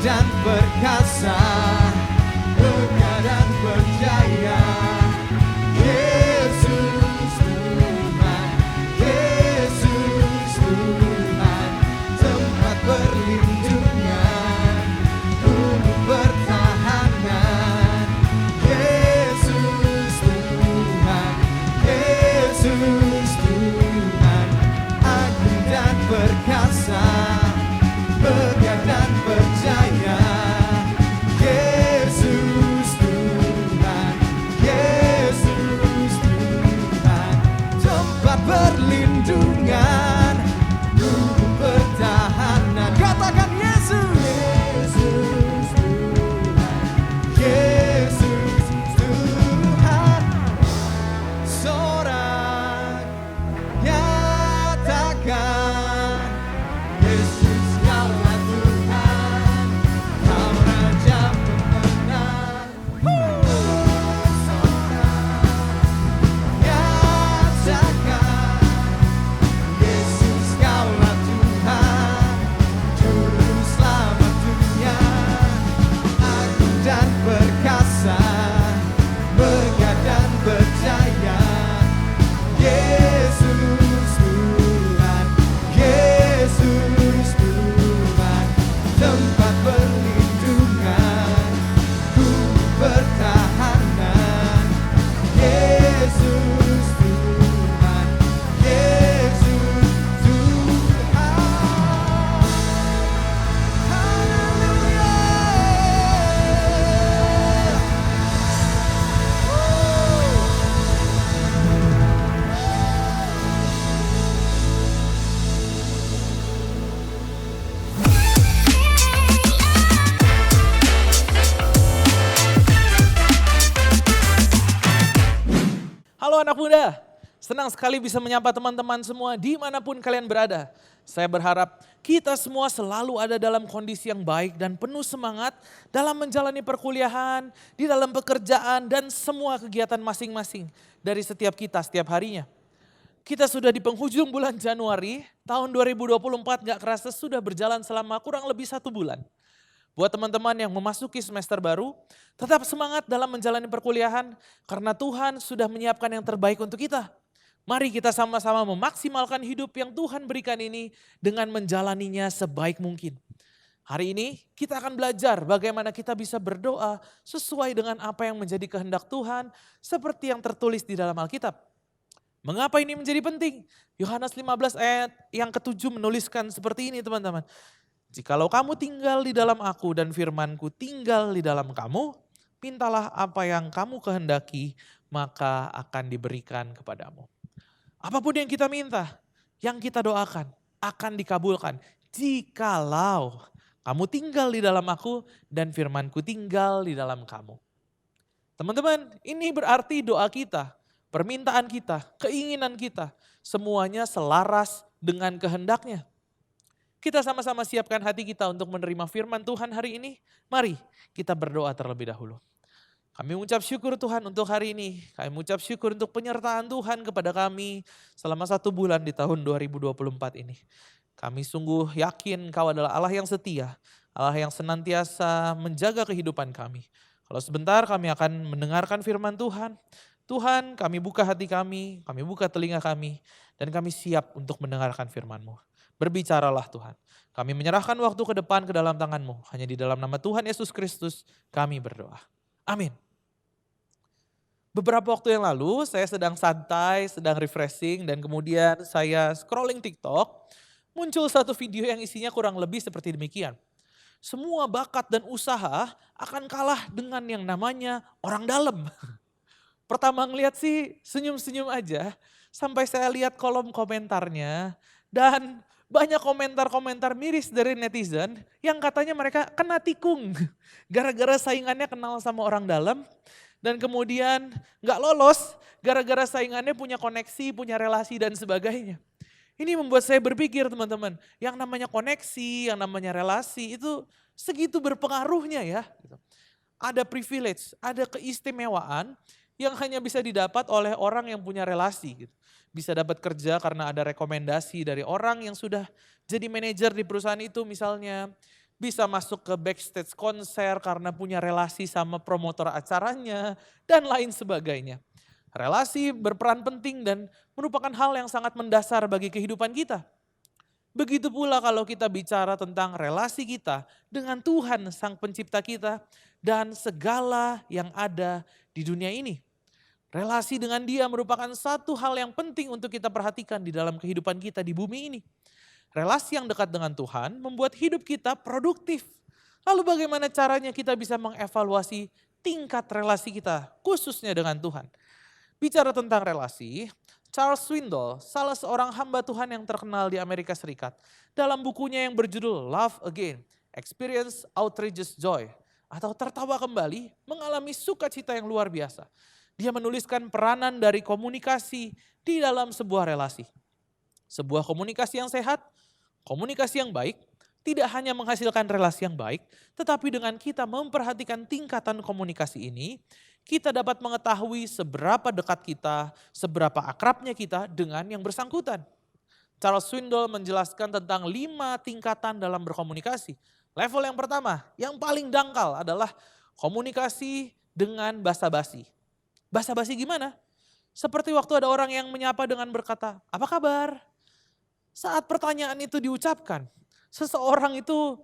dan perkasa, megah dan berjaya. Yesus Tuhan, Yesus Tuhan, tempat perlindungan, gunung pertahanan. Yesus Tuhan, Yesus Tuhan, agung dan perkasa, megah dan berjaya. Yesus Tuhan, Yesus Tuhan, tempat perlindungan, gunung pertahanan. Katakan Yesus, Yesus Tuhan, Yesus Tuhan. Sorak nyatakan, Yesus kaulah Tuhan, Kau Raja pemenang. Sorak nyatakan, Yesus kaulah Tuhan, Juru Selamat dunia, agung dan perkasa, megah dan berjaya. Yesus Tuhan, Yesus Tuhan, tempat perlindungan, gunung pertahanan. Yesus Tuhan, Yesus Tuhan. Haleluya. Halo anak muda, senang sekali bisa menyapa teman-teman semua dimanapun kalian berada. Saya berharap kita semua selalu ada dalam kondisi yang baik dan penuh semangat dalam menjalani perkuliahan, di dalam pekerjaan dan semua kegiatan masing-masing dari setiap kita setiap harinya. Kita sudah di penghujung bulan Januari, tahun 2024 gak kerasa sudah berjalan selama kurang lebih 1 bulan. Buat teman-teman yang memasuki semester baru, tetap semangat dalam menjalani perkuliahan karena Tuhan sudah menyiapkan yang terbaik untuk kita. Mari kita sama-sama memaksimalkan hidup yang Tuhan berikan ini dengan menjalaninya sebaik mungkin. Hari ini kita akan belajar bagaimana kita bisa berdoa sesuai dengan apa yang menjadi kehendak Tuhan seperti yang tertulis di dalam Alkitab. Mengapa ini menjadi penting? Yohanes 15 ayat yang ke-7 menuliskan seperti ini teman-teman. Jikalau kamu tinggal di dalam aku dan firmanku tinggal di dalam kamu, mintalah apa yang kamu kehendaki, maka akan diberikan kepadamu. Apapun yang kita minta, yang kita doakan, akan dikabulkan. Jikalau kamu tinggal di dalam aku dan firmanku tinggal di dalam kamu. Teman-teman, ini berarti doa kita, permintaan kita, keinginan kita, semuanya selaras dengan kehendaknya. Kita sama-sama siapkan hati kita untuk menerima firman Tuhan hari ini. Mari kita berdoa terlebih dahulu. Kami mengucap syukur Tuhan untuk hari ini. Kami mengucap syukur untuk penyertaan Tuhan kepada kami selama 1 bulan di tahun 2024 ini. Kami sungguh yakin Kau adalah Allah yang setia, Allah yang senantiasa menjaga kehidupan kami. Kalau sebentar kami akan mendengarkan firman Tuhan. Tuhan, kami buka hati kami buka telinga kami, dan kami siap untuk mendengarkan firman-Mu. Berbicaralah Tuhan. Kami menyerahkan waktu ke depan ke dalam tangan-Mu. Hanya di dalam nama Tuhan Yesus Kristus kami berdoa. Amin. Beberapa waktu yang lalu saya sedang santai, sedang refreshing, dan kemudian saya scrolling TikTok. Muncul satu video yang isinya kurang lebih seperti demikian. Semua bakat dan usaha akan kalah dengan yang namanya orang dalam. Pertama ngeliat sih senyum-senyum aja, sampai saya lihat kolom komentarnya, dan banyak komentar-komentar miris dari netizen yang katanya mereka kena tikung. Gara-gara saingannya kenal sama orang dalam, dan kemudian gak lolos gara-gara saingannya punya koneksi, punya relasi dan sebagainya. Ini membuat saya berpikir teman-teman, yang namanya koneksi, yang namanya relasi itu segitu berpengaruhnya ya. Ada privilege, ada keistimewaan yang hanya bisa didapat oleh orang yang punya relasi. Bisa dapat kerja karena ada rekomendasi dari orang yang sudah jadi manajer di perusahaan itu misalnya. bisa masuk ke backstage konser karena punya relasi sama promotor acaranya, dan lain sebagainya. Relasi berperan penting dan merupakan hal yang sangat mendasar bagi kehidupan kita. Begitu pula kalau kita bicara tentang relasi kita dengan Tuhan Sang Pencipta kita dan segala yang ada di dunia ini. Relasi dengan Dia merupakan satu hal yang penting untuk kita perhatikan di dalam kehidupan kita di bumi ini. Relasi yang dekat dengan Tuhan membuat hidup kita produktif. Lalu bagaimana caranya kita bisa mengevaluasi tingkat relasi kita khususnya dengan Tuhan? Bicara tentang relasi, Charles Swindoll, salah seorang hamba Tuhan yang terkenal di Amerika Serikat, dalam bukunya yang berjudul Love Again, Experience Outrageous Joy, atau tertawa kembali, mengalami sukacita yang luar biasa. Dia menuliskan peranan dari komunikasi di dalam sebuah relasi. Sebuah komunikasi yang sehat, komunikasi yang baik, tidak hanya menghasilkan relasi yang baik, tetapi dengan kita memperhatikan tingkatan komunikasi ini, kita dapat mengetahui seberapa dekat kita, seberapa akrabnya kita dengan yang bersangkutan. Charles Swindoll menjelaskan tentang 5 tingkatan dalam berkomunikasi. Level yang pertama, yang paling dangkal adalah komunikasi dengan basa-basi. Basa-basi gimana? Seperti waktu ada orang yang menyapa dengan berkata, "Apa kabar?" Saat pertanyaan itu diucapkan, seseorang itu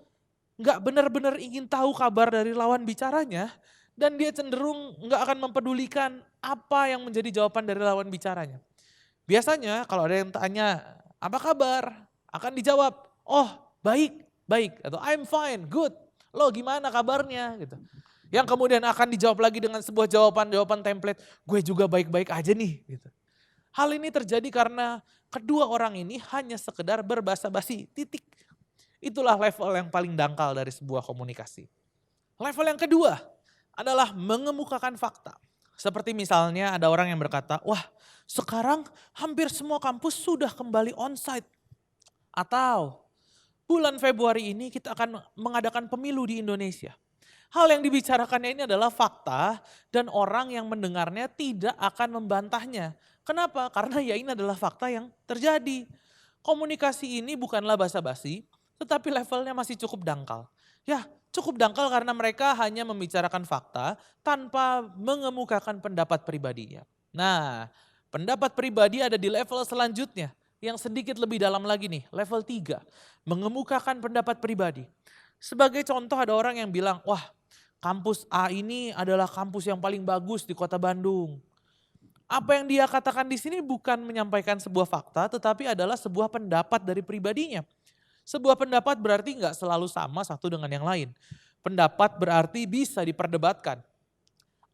nggak benar-benar ingin tahu kabar dari lawan bicaranya, dan dia cenderung nggak akan mempedulikan apa yang menjadi jawaban dari lawan bicaranya. Biasanya kalau ada yang tanya, "Apa kabar?" akan dijawab, "Oh baik, baik," atau "I'm fine, good." "Lo gimana kabarnya?" gitu. Yang kemudian akan dijawab lagi dengan sebuah jawaban template, "Gue juga baik-baik aja nih." Gitu. Hal ini terjadi karena kedua orang ini hanya sekedar berbasa-basi, titik. Itulah level yang paling dangkal dari sebuah komunikasi. Level yang kedua adalah mengemukakan fakta. Seperti misalnya ada orang yang berkata, "Wah sekarang hampir semua kampus sudah kembali onsite." Atau, "Bulan Februari ini kita akan mengadakan pemilu di Indonesia." Hal yang dibicarakannya ini adalah fakta dan orang yang mendengarnya tidak akan membantahnya. Kenapa? Karena ya ini adalah fakta yang terjadi. Komunikasi ini bukanlah basa-basi, tetapi levelnya masih cukup dangkal. Ya, cukup dangkal karena mereka hanya membicarakan fakta tanpa mengemukakan pendapat pribadinya. Nah, pendapat pribadi ada di level selanjutnya yang sedikit lebih dalam lagi nih, level 3, mengemukakan pendapat pribadi. Sebagai contoh ada orang yang bilang, "Wah, kampus A ini adalah kampus yang paling bagus di Kota Bandung." Apa yang dia katakan di sini bukan menyampaikan sebuah fakta, tetapi adalah sebuah pendapat dari pribadinya. Sebuah pendapat berarti nggak selalu sama satu dengan yang lain. Pendapat berarti bisa diperdebatkan.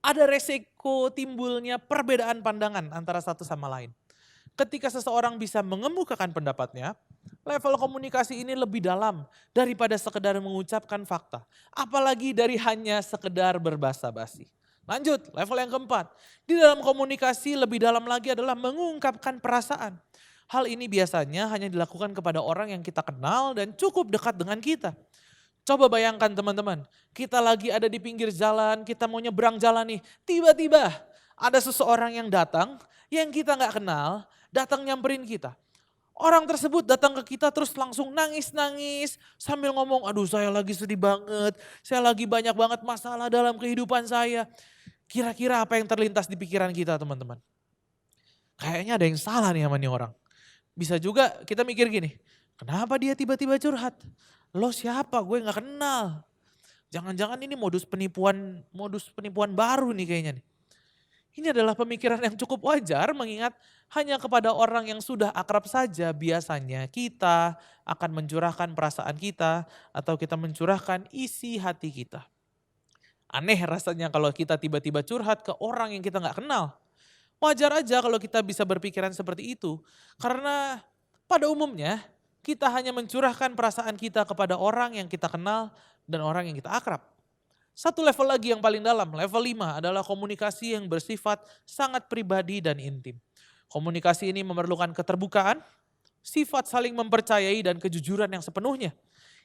Ada resiko timbulnya perbedaan pandangan antara satu sama lain. Ketika seseorang bisa mengemukakan pendapatnya, level komunikasi ini lebih dalam daripada sekedar mengucapkan fakta. Apalagi dari hanya sekedar berbasa-basi. Lanjut, level yang keempat. Di dalam komunikasi lebih dalam lagi adalah mengungkapkan perasaan. Hal ini biasanya hanya dilakukan kepada orang yang kita kenal dan cukup dekat dengan kita. Coba bayangkan teman-teman, kita lagi ada di pinggir jalan, kita mau nyebrang jalan nih. Tiba-tiba ada seseorang yang datang, yang kita gak kenal, datang nyamperin kita. Orang tersebut datang ke kita terus langsung nangis-nangis sambil ngomong, "Aduh saya lagi sedih banget, saya lagi banyak banget masalah dalam kehidupan saya." Kira-kira apa yang terlintas di pikiran kita teman-teman? Kayaknya ada yang salah nih sama nih orang. Bisa juga kita mikir gini, kenapa dia tiba-tiba curhat? Lo siapa? Gue gak kenal. Jangan-jangan ini modus penipuan baru nih kayaknya nih. Ini adalah pemikiran yang cukup wajar mengingat hanya kepada orang yang sudah akrab saja biasanya kita akan mencurahkan perasaan kita atau kita mencurahkan isi hati kita. Aneh rasanya kalau kita tiba-tiba curhat ke orang yang kita gak kenal. Wajar aja kalau kita bisa berpikiran seperti itu. Karena pada umumnya kita hanya mencurahkan perasaan kita kepada orang yang kita kenal dan orang yang kita akrab. Satu level lagi yang paling dalam, level 5 adalah komunikasi yang bersifat sangat pribadi dan intim. Komunikasi ini memerlukan keterbukaan, sifat saling mempercayai dan kejujuran yang sepenuhnya.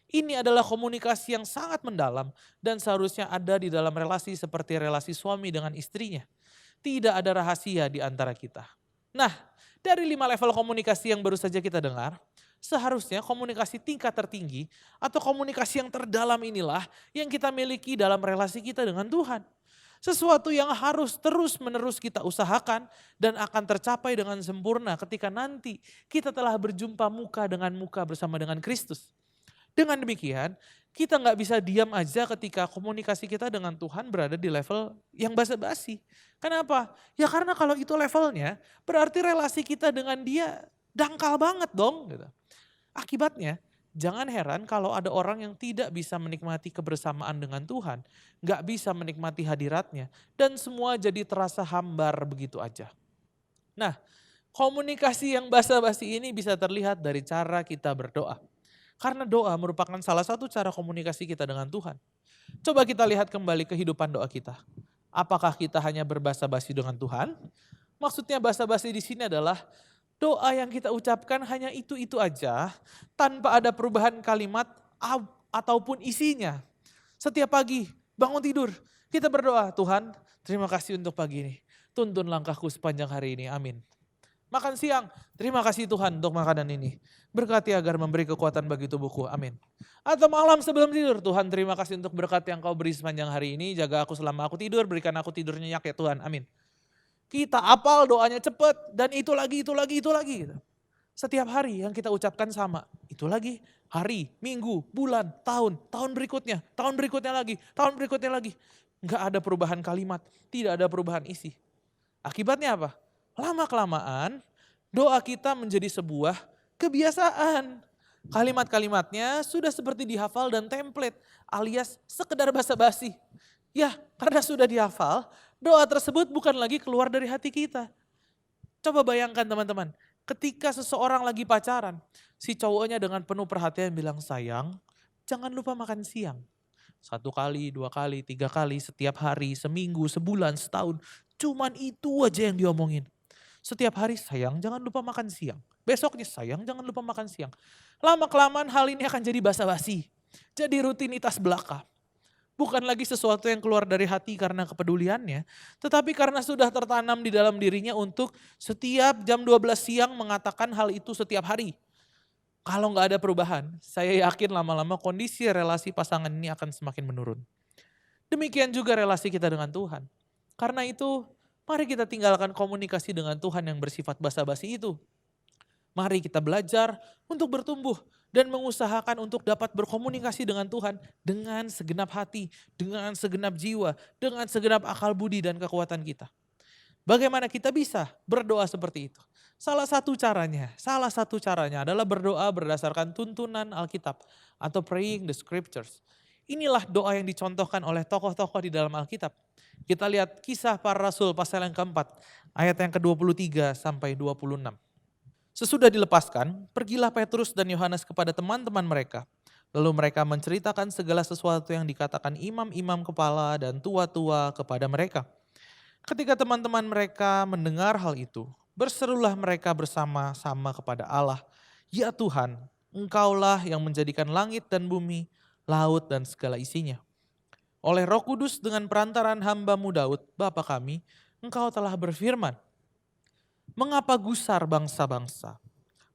Ini adalah komunikasi yang sangat mendalam dan seharusnya ada di dalam relasi seperti relasi suami dengan istrinya. Tidak ada rahasia di antara kita. Nah, dari 5 level komunikasi yang baru saja kita dengar, Seharusnya komunikasi tingkat tertinggi atau komunikasi yang terdalam inilah yang kita miliki dalam relasi kita dengan Tuhan. Sesuatu yang harus terus-menerus kita usahakan dan akan tercapai dengan sempurna ketika nanti kita telah berjumpa muka dengan muka bersama dengan Kristus. Dengan demikian, kita nggak bisa diam aja ketika komunikasi kita dengan Tuhan berada di level yang basa-basi. Kenapa? Ya karena kalau itu levelnya, berarti relasi kita dengan dia dangkal banget dong. Gitu. Akibatnya, jangan heran kalau ada orang yang tidak bisa menikmati kebersamaan dengan Tuhan, nggak bisa menikmati hadiratnya, dan semua jadi terasa hambar begitu aja. Nah, komunikasi yang basa-basi ini bisa terlihat dari cara kita berdoa. Karena doa merupakan salah satu cara komunikasi kita dengan Tuhan. Coba kita lihat kembali kehidupan doa kita. Apakah kita hanya berbasa-basi dengan Tuhan? Maksudnya basa-basi di sini adalah doa yang kita ucapkan hanya itu-itu aja tanpa ada perubahan kalimat ataupun isinya. Setiap pagi bangun tidur kita berdoa, Tuhan terima kasih untuk pagi ini. Tuntun langkahku sepanjang hari ini, amin. Makan siang, terima kasih Tuhan untuk makanan ini. Berkati agar memberi kekuatan bagi tubuhku, amin. Atau malam sebelum tidur, Tuhan terima kasih untuk berkat yang kau beri sepanjang hari ini. Jaga aku selama aku tidur, berikan aku tidur nyenyak ya Tuhan, amin. Kita apal doanya cepat dan itu lagi. Gitu. Setiap hari yang kita ucapkan sama, itu lagi, hari, minggu, bulan, tahun berikutnya, tahun berikutnya lagi. Enggak ada perubahan kalimat, tidak ada perubahan isi. Akibatnya apa? Lama-kelamaan doa kita menjadi sebuah kebiasaan. Kalimat-kalimatnya sudah seperti dihafal dan template alias sekedar basa-basi. Ya, karena sudah dihafal, doa tersebut bukan lagi keluar dari hati kita. Coba bayangkan teman-teman, ketika seseorang lagi pacaran, si cowoknya dengan penuh perhatian bilang, sayang, jangan lupa makan siang. 1 kali, 2 kali, 3 kali, setiap hari, seminggu, sebulan, setahun. Cuman itu aja yang diomongin. Setiap hari, sayang jangan lupa makan siang. Besoknya, sayang jangan lupa makan siang. Lama-kelamaan hal ini akan jadi basa-basi. Jadi rutinitas belaka. Bukan lagi sesuatu yang keluar dari hati karena kepeduliannya, tetapi karena sudah tertanam di dalam dirinya untuk setiap jam 12 siang mengatakan hal itu setiap hari. Kalau nggak ada perubahan, saya yakin lama-lama kondisi relasi pasangan ini akan semakin menurun. Demikian juga relasi kita dengan Tuhan. Karena itu, mari kita tinggalkan komunikasi dengan Tuhan yang bersifat basa-basi itu. Mari kita belajar untuk bertumbuh dan mengusahakan untuk dapat berkomunikasi dengan Tuhan dengan segenap hati, dengan segenap jiwa, dengan segenap akal budi dan kekuatan kita. Bagaimana kita bisa berdoa seperti itu? Salah satu caranya adalah berdoa berdasarkan tuntunan Alkitab atau praying the scriptures. Inilah doa yang dicontohkan oleh tokoh-tokoh di dalam Alkitab. Kita lihat kisah para rasul pasal yang keempat, ayat yang ke-23 sampai 26. Sesudah dilepaskan, pergilah Petrus dan Yohanes kepada teman-teman mereka. Lalu mereka menceritakan segala sesuatu yang dikatakan imam-imam kepala dan tua-tua kepada mereka. Ketika teman-teman mereka mendengar hal itu, berserulah mereka bersama-sama kepada Allah, ya Tuhan, Engkaulah yang menjadikan langit dan bumi, laut dan segala isinya. Oleh Roh Kudus dengan perantaran hamba-Mu Daud, Bapa kami, Engkau telah berfirman, mengapa gusar bangsa-bangsa?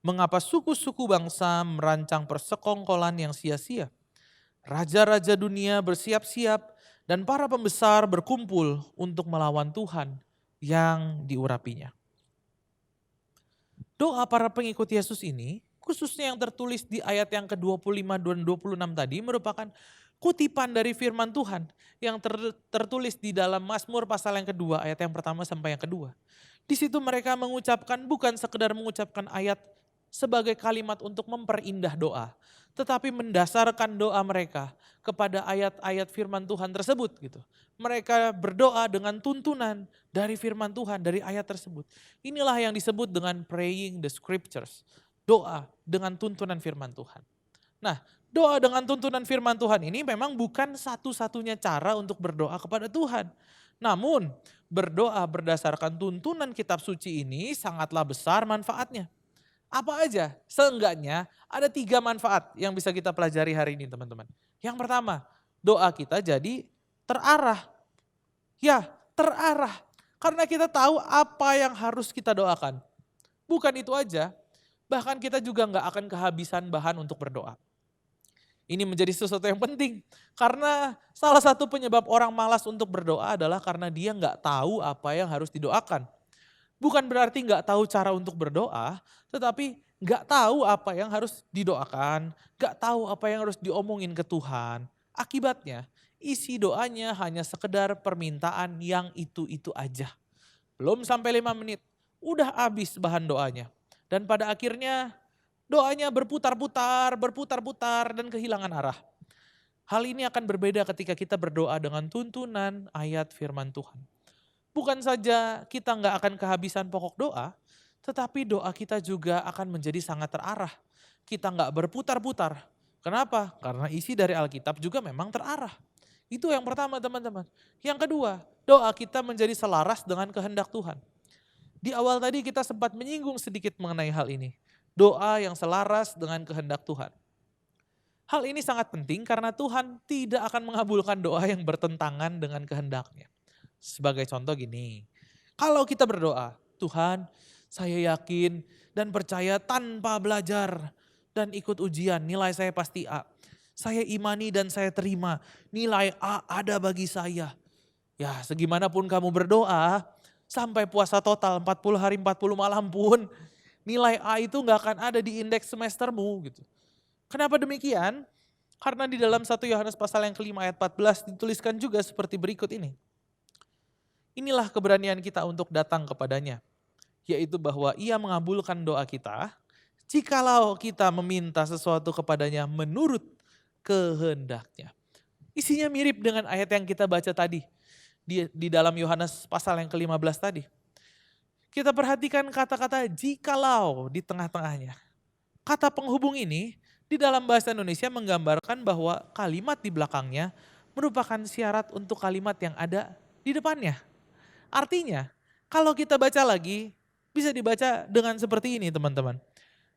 Mengapa suku-suku bangsa merancang persekongkolan yang sia-sia? Raja-raja dunia bersiap-siap dan para pembesar berkumpul untuk melawan Tuhan yang diurapinya. Doa para pengikut Yesus ini, khususnya yang tertulis di ayat yang ke-25 dan 26 tadi merupakan kutipan dari firman Tuhan yang tertulis di dalam Mazmur pasal yang kedua, ayat yang pertama sampai yang kedua. Di situ mereka mengucapkan bukan sekedar mengucapkan ayat sebagai kalimat untuk memperindah doa, tetapi mendasarkan doa mereka kepada ayat-ayat firman Tuhan tersebut gitu. Mereka berdoa dengan tuntunan dari firman Tuhan, dari ayat tersebut. Inilah yang disebut dengan praying the scriptures. Doa dengan tuntunan firman Tuhan. Nah, doa dengan tuntunan firman Tuhan ini memang bukan satu-satunya cara untuk berdoa kepada Tuhan. Namun, berdoa berdasarkan tuntunan kitab suci ini sangatlah besar manfaatnya. Apa aja? Seenggaknya ada 3 manfaat yang bisa kita pelajari hari ini teman-teman. Yang pertama, doa kita jadi terarah. Ya, terarah. Karena kita tahu apa yang harus kita doakan. Bukan itu aja, Bahkan kita juga nggak akan kehabisan bahan untuk berdoa. Ini menjadi sesuatu yang penting. Karena salah satu penyebab orang malas untuk berdoa adalah karena dia nggak tahu apa yang harus didoakan. Bukan berarti nggak tahu cara untuk berdoa, tetapi nggak tahu apa yang harus didoakan, nggak tahu apa yang harus diomongin ke Tuhan. Akibatnya, isi doanya hanya sekedar permintaan yang itu-itu aja. Belum sampai 5 menit, udah habis bahan doanya. Dan pada akhirnya doanya berputar-putar dan kehilangan arah. Hal ini akan berbeda ketika kita berdoa dengan tuntunan ayat firman Tuhan. Bukan saja kita nggak akan kehabisan pokok doa, tetapi doa kita juga akan menjadi sangat terarah. Kita nggak berputar-putar. Kenapa? Karena isi dari Alkitab juga memang terarah. Itu yang pertama teman-teman. Yang kedua, doa kita menjadi selaras dengan kehendak Tuhan. Di awal tadi kita sempat menyinggung sedikit mengenai hal ini. Doa yang selaras dengan kehendak Tuhan. Hal ini sangat penting karena Tuhan tidak akan mengabulkan doa yang bertentangan dengan kehendaknya. Sebagai contoh gini, kalau kita berdoa, Tuhan saya yakin dan percaya tanpa belajar dan ikut ujian nilai saya pasti A. Saya imani dan saya terima nilai A ada bagi saya. Ya segimanapun kamu berdoa, sampai puasa total 40 hari 40 malam pun nilai A itu gak akan ada di indeks semestermu gitu. Kenapa demikian? Karena di dalam 1 Yohanes pasal yang kelima ayat 14 dituliskan juga seperti berikut ini. Inilah keberanian kita untuk datang kepadanya, yaitu bahwa ia mengabulkan doa kita, jikalau kita meminta sesuatu kepadanya menurut kehendaknya. Isinya mirip dengan ayat yang kita baca tadi, di dalam Yohanes pasal yang ke-15 tadi. Kita perhatikan kata-kata jikalau di tengah-tengahnya. Kata penghubung ini di dalam bahasa Indonesia menggambarkan bahwa kalimat di belakangnya merupakan syarat untuk kalimat yang ada di depannya. Artinya, kalau kita baca lagi, bisa dibaca dengan seperti ini teman-teman.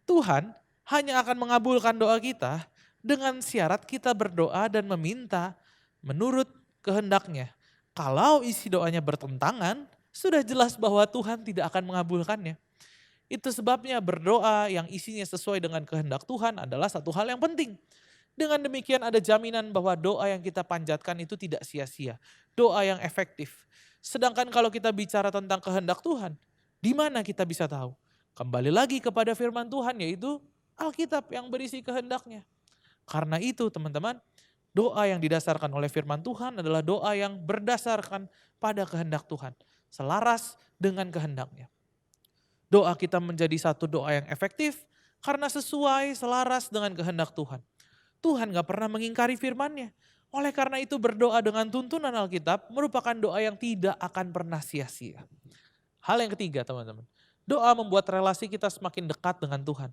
Tuhan hanya akan mengabulkan doa kita dengan syarat kita berdoa dan meminta menurut kehendaknya. Kalau isi doanya bertentangan, sudah jelas bahwa Tuhan tidak akan mengabulkannya. Itu sebabnya berdoa yang isinya sesuai dengan kehendak Tuhan adalah satu hal yang penting. Dengan demikian ada jaminan bahwa doa yang kita panjatkan itu tidak sia-sia. Doa yang efektif. Sedangkan kalau kita bicara tentang kehendak Tuhan, di mana kita bisa tahu? Kembali lagi kepada firman Tuhan yaitu Alkitab yang berisi kehendaknya. Karena itu teman-teman, doa yang didasarkan oleh firman Tuhan adalah doa yang berdasarkan pada kehendak Tuhan. Selaras dengan kehendaknya. Doa kita menjadi satu doa yang efektif karena sesuai selaras dengan kehendak Tuhan. Tuhan gak pernah mengingkari firman-Nya. Oleh karena itu berdoa dengan tuntunan Alkitab merupakan doa yang tidak akan pernah sia-sia. Hal yang ketiga teman-teman, doa membuat relasi kita semakin dekat dengan Tuhan.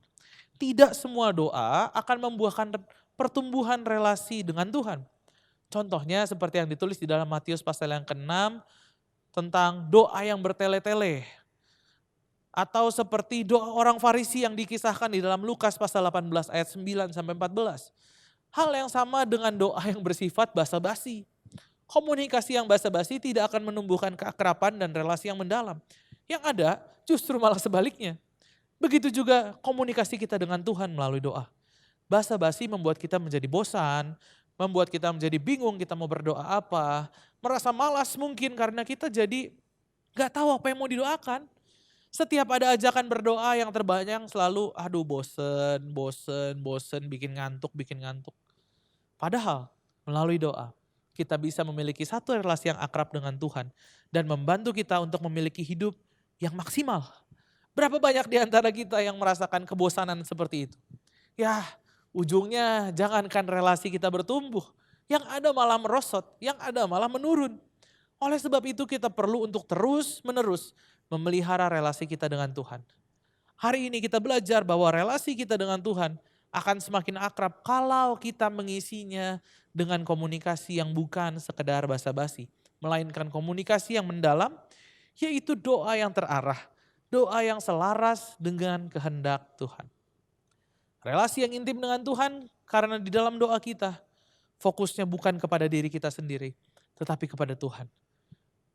Tidak semua doa akan membuahkan pertumbuhan relasi dengan Tuhan. Contohnya seperti yang ditulis di dalam Matius pasal yang ke-6 tentang doa yang bertele-tele. Atau seperti doa orang Farisi yang dikisahkan di dalam Lukas pasal 18 ayat 9 sampai 14. Hal yang sama dengan doa yang bersifat basa-basi. Komunikasi yang basa-basi tidak akan menumbuhkan keakraban dan relasi yang mendalam. Yang ada justru malah sebaliknya. Begitu juga komunikasi kita dengan Tuhan melalui doa. Basa-basi membuat kita menjadi bosan, membuat kita menjadi bingung kita mau berdoa apa, merasa malas mungkin karena kita jadi gak tahu apa yang mau didoakan. Setiap ada ajakan berdoa yang terbanyak selalu aduh bosen, bikin ngantuk. Padahal melalui doa kita bisa memiliki satu relasi yang akrab dengan Tuhan dan membantu kita untuk memiliki hidup yang maksimal. Berapa banyak di antara kita yang merasakan kebosanan seperti itu? Ya ujungnya jangankan relasi kita bertumbuh, yang ada malah merosot, yang ada malah menurun. Oleh sebab itu kita perlu untuk terus-menerus memelihara relasi kita dengan Tuhan. Hari ini kita belajar bahwa relasi kita dengan Tuhan akan semakin akrab kalau kita mengisinya dengan komunikasi yang bukan sekedar basa-basi. Melainkan komunikasi yang mendalam, yaitu doa yang terarah, doa yang selaras dengan kehendak Tuhan. Relasi yang intim dengan Tuhan karena di dalam doa kita, fokusnya bukan kepada diri kita sendiri, tetapi kepada Tuhan.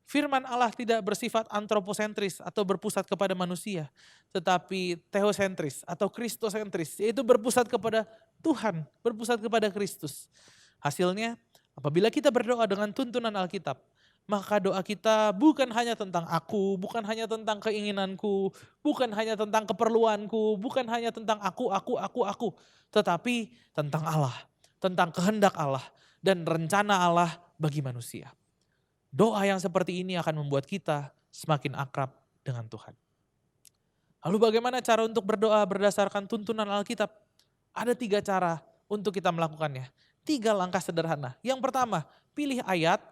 Firman Allah tidak bersifat antroposentris atau berpusat kepada manusia, tetapi teosentris atau kristosentris, yaitu berpusat kepada Tuhan, berpusat kepada Kristus. Hasilnya, apabila kita berdoa dengan tuntunan Alkitab, maka doa kita bukan hanya tentang aku, bukan hanya tentang keinginanku, bukan hanya tentang keperluanku, bukan hanya tentang aku, tetapi tentang Allah, tentang kehendak Allah dan rencana Allah bagi manusia. Doa yang seperti ini akan membuat kita semakin akrab dengan Tuhan. Lalu bagaimana cara untuk berdoa berdasarkan tuntunan Alkitab? Ada 3 cara untuk kita melakukannya. 3 langkah sederhana. Yang pertama, pilih ayat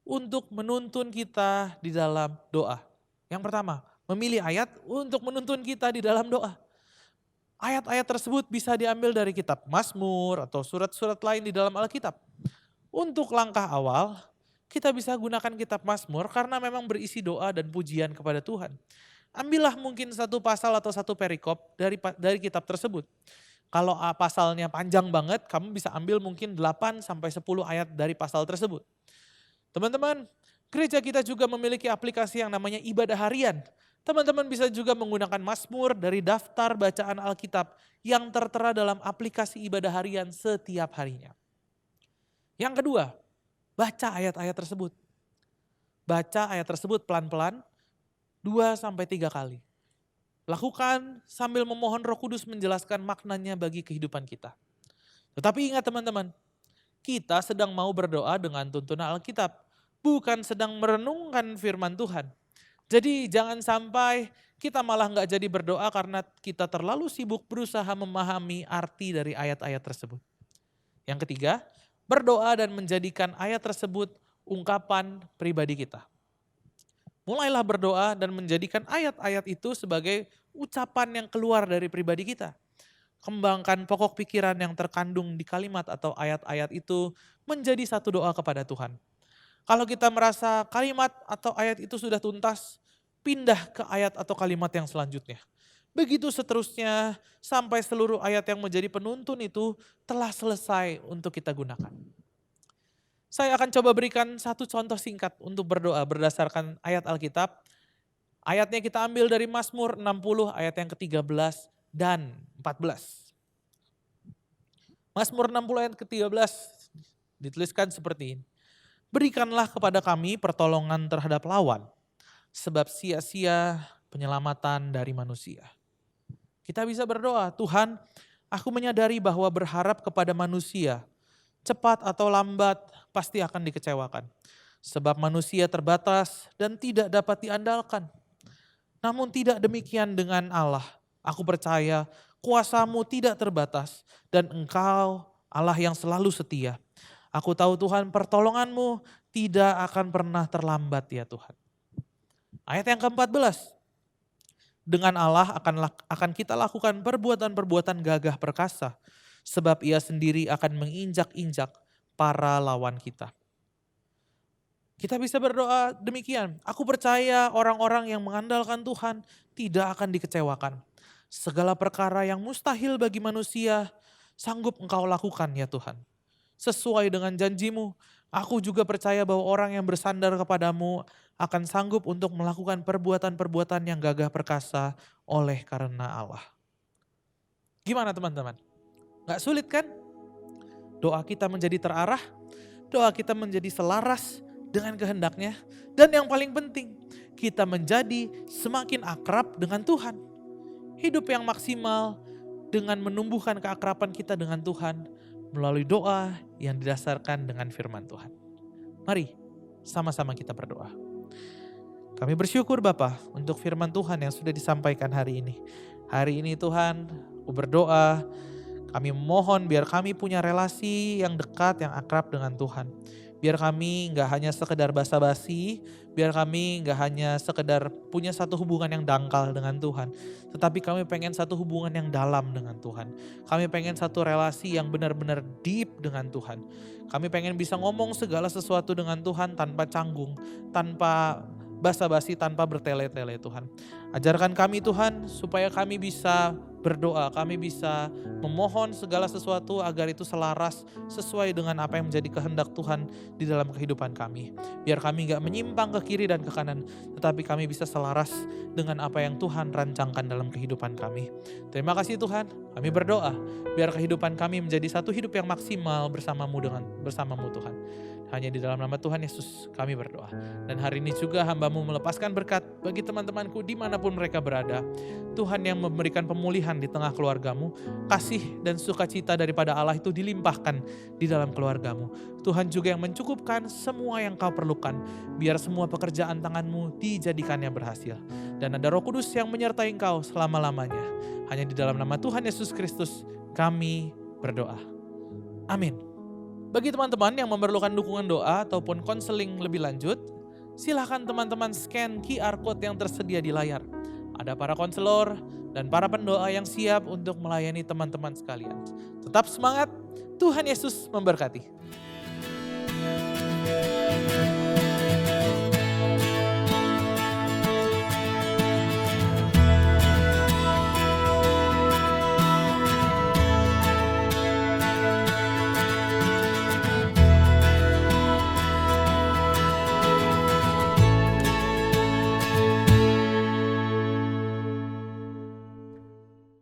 untuk menuntun kita di dalam doa. Yang pertama, memilih ayat untuk menuntun kita di dalam doa. Ayat-ayat tersebut bisa diambil dari kitab Mazmur atau surat-surat lain di dalam Alkitab. Untuk langkah awal, kita bisa gunakan kitab Mazmur karena memang berisi doa dan pujian kepada Tuhan. Ambillah mungkin satu pasal atau satu perikop dari kitab tersebut. Kalau pasalnya panjang banget, kamu bisa ambil mungkin 8 sampai 10 ayat dari pasal tersebut. Teman-teman, gereja kita juga memiliki aplikasi yang namanya ibadah harian. Teman-teman bisa juga menggunakan Mazmur dari daftar bacaan Alkitab yang tertera dalam aplikasi ibadah harian setiap harinya. Yang kedua, baca ayat-ayat tersebut. Baca ayat tersebut pelan-pelan 2 sampai 3 kali. Lakukan sambil memohon Roh Kudus menjelaskan maknanya bagi kehidupan kita. Tetapi ingat teman-teman, kita sedang mau berdoa dengan tuntunan Alkitab, bukan sedang merenungkan firman Tuhan. Jadi jangan sampai kita malah nggak jadi berdoa karena kita terlalu sibuk berusaha memahami arti dari ayat-ayat tersebut. Yang ketiga, berdoa dan menjadikan ayat tersebut ungkapan pribadi kita. Mulailah berdoa dan menjadikan ayat-ayat itu sebagai ucapan yang keluar dari pribadi kita. Kembangkan pokok pikiran yang terkandung di kalimat atau ayat-ayat itu menjadi satu doa kepada Tuhan. Kalau kita merasa kalimat atau ayat itu sudah tuntas, pindah ke ayat atau kalimat yang selanjutnya. Begitu seterusnya sampai seluruh ayat yang menjadi penuntun itu telah selesai untuk kita gunakan. Saya akan coba berikan satu contoh singkat untuk berdoa berdasarkan ayat Alkitab. Ayatnya kita ambil dari Mazmur 60 ayat yang ke-13 dan 14. Mazmur 60 ayat ke-13 dituliskan seperti ini. Berikanlah kepada kami pertolongan terhadap lawan, sebab sia-sia penyelamatan dari manusia. Kita bisa berdoa, Tuhan, aku menyadari bahwa berharap kepada manusia, cepat atau lambat pasti akan dikecewakan. Sebab manusia terbatas dan tidak dapat diandalkan. Namun tidak demikian dengan Allah. Aku percaya kuasa-Mu tidak terbatas dan Engkau Allah yang selalu setia. Aku tahu Tuhan pertolongan-Mu tidak akan pernah terlambat ya Tuhan. Ayat yang ke-14. Dengan Allah akan kita lakukan perbuatan-perbuatan gagah perkasa. Sebab Ia sendiri akan menginjak-injak para lawan kita. Kita bisa berdoa demikian. Aku percaya orang-orang yang mengandalkan Tuhan tidak akan dikecewakan. Segala perkara yang mustahil bagi manusia sanggup Engkau lakukan ya Tuhan. Sesuai dengan janji-Mu, aku juga percaya bahwa orang yang bersandar kepadamu akan sanggup untuk melakukan perbuatan-perbuatan yang gagah perkasa oleh karena Allah. Gimana teman-teman? Gak sulit kan? Doa kita menjadi terarah, doa kita menjadi selaras dengan kehendaknya. Dan yang paling penting, kita menjadi semakin akrab dengan Tuhan. Hidup yang maksimal dengan menumbuhkan keakraban kita dengan Tuhan melalui doa yang didasarkan dengan firman Tuhan. Mari sama-sama kita berdoa. Kami bersyukur Bapa untuk firman Tuhan yang sudah disampaikan hari ini. Hari ini Tuhan, aku berdoa, kami mohon biar kami punya relasi yang dekat, yang akrab dengan Tuhan. Biar kami gak hanya sekedar basa-basi, biar kami gak hanya sekedar punya satu hubungan yang dangkal dengan Tuhan. Tetapi kami pengen satu hubungan yang dalam dengan Tuhan. Kami pengen satu relasi yang benar-benar deep dengan Tuhan. Kami pengen bisa ngomong segala sesuatu dengan Tuhan tanpa canggung, tanpa basa-basi tanpa bertele-tele Tuhan. Ajarkan kami Tuhan supaya kami bisa berdoa, kami bisa memohon segala sesuatu agar itu selaras sesuai dengan apa yang menjadi kehendak Tuhan di dalam kehidupan kami. Biar kami gak menyimpang ke kiri dan ke kanan, tetapi kami bisa selaras dengan apa yang Tuhan rancangkan dalam kehidupan kami. Terima kasih Tuhan, kami berdoa biar kehidupan kami menjadi satu hidup yang maksimal bersamamu Tuhan. Hanya di dalam nama Tuhan Yesus kami berdoa. Dan hari ini juga hamba-Mu melepaskan berkat bagi teman-temanku dimanapun mereka berada. Tuhan yang memberikan pemulihan di tengah keluarga-Mu. Kasih dan sukacita daripada Allah itu dilimpahkan di dalam keluarga-Mu. Tuhan juga yang mencukupkan semua yang Kau perlukan. Biar semua pekerjaan tangan-Mu dijadikannya berhasil. Dan ada Roh Kudus yang menyertai Engkau selama-lamanya. Hanya di dalam nama Tuhan Yesus Kristus kami berdoa. Amin. Bagi teman-teman yang memerlukan dukungan doa ataupun konseling lebih lanjut, silakan teman-teman scan QR Code yang tersedia di layar. Ada para konselor dan para pendoa yang siap untuk melayani teman-teman sekalian. Tetap semangat, Tuhan Yesus memberkati.